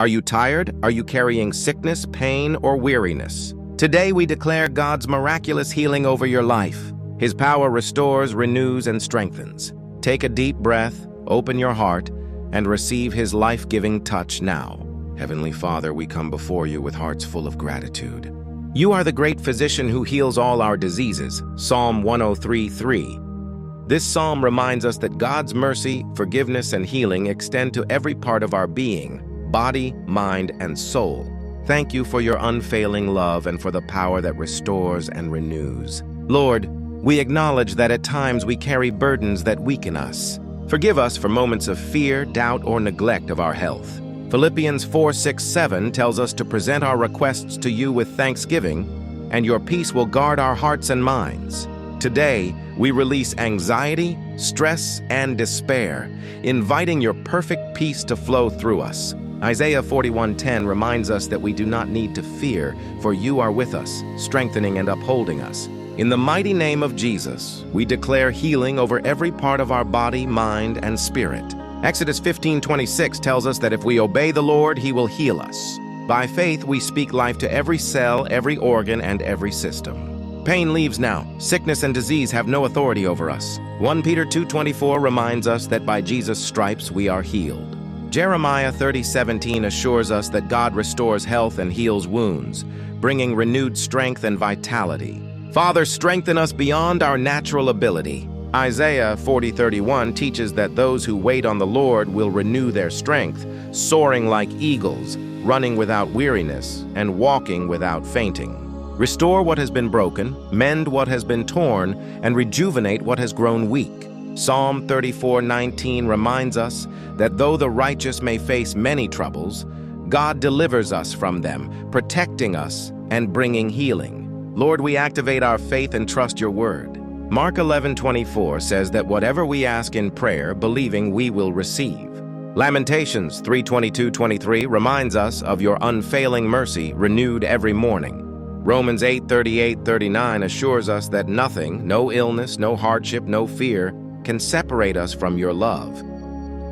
Are you tired? Are you carrying sickness, pain, or weariness? Today we declare God's miraculous healing over your life. His power restores, renews, and strengthens. Take a deep breath, open your heart, and receive His life-giving touch now. Heavenly Father, we come before you with hearts full of gratitude. You are the great physician who heals all our diseases. Psalm 103:3. This psalm reminds us that God's mercy, forgiveness, and healing extend to every part of our being, body, mind, and soul. Thank you for your unfailing love and for the power that restores and renews. Lord, we acknowledge that at times we carry burdens that weaken us. Forgive us for moments of fear, doubt, or neglect of our health. Philippians 4:6-7 tells us to present our requests to you with thanksgiving, and your peace will guard our hearts and minds. Today, we release anxiety, stress, and despair, inviting your perfect peace to flow through us. Isaiah 41:10 reminds us that we do not need to fear, for you are with us, strengthening and upholding us. In the mighty name of Jesus, we declare healing over every part of our body, mind, and spirit. Exodus 15:26 tells us that if we obey the Lord, He will heal us. By faith, we speak life to every cell, every organ, and every system. Pain leaves now. Sickness and disease have no authority over us. 1 Peter 2:24 reminds us that by Jesus' stripes we are healed. Jeremiah 30:17 assures us that God restores health and heals wounds, bringing renewed strength and vitality. Father, strengthen us beyond our natural ability. Isaiah 40:31 teaches that those who wait on the Lord will renew their strength, soaring like eagles, running without weariness, and walking without fainting. Restore what has been broken, mend what has been torn, and rejuvenate what has grown weak. Psalm 34:19 reminds us that though the righteous may face many troubles, God delivers us from them, protecting us and bringing healing. Lord, we activate our faith and trust your word. Mark 11:24 says that whatever we ask in prayer, believing we will receive. Lamentations 3:22-23 reminds us of your unfailing mercy renewed every morning. Romans 8:38-39 assures us that nothing, no illness, no hardship, no fear, can separate us from your love.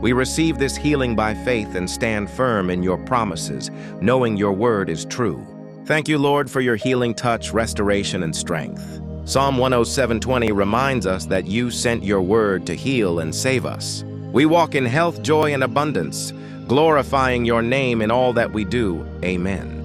We receive this healing by faith and stand firm in your promises, knowing your word is true. Thank you, Lord, for your healing touch, restoration, and strength. Psalm 107:20 reminds us that you sent your word to heal and save us. We walk in health, joy, and abundance, glorifying your name in all that we do. Amen.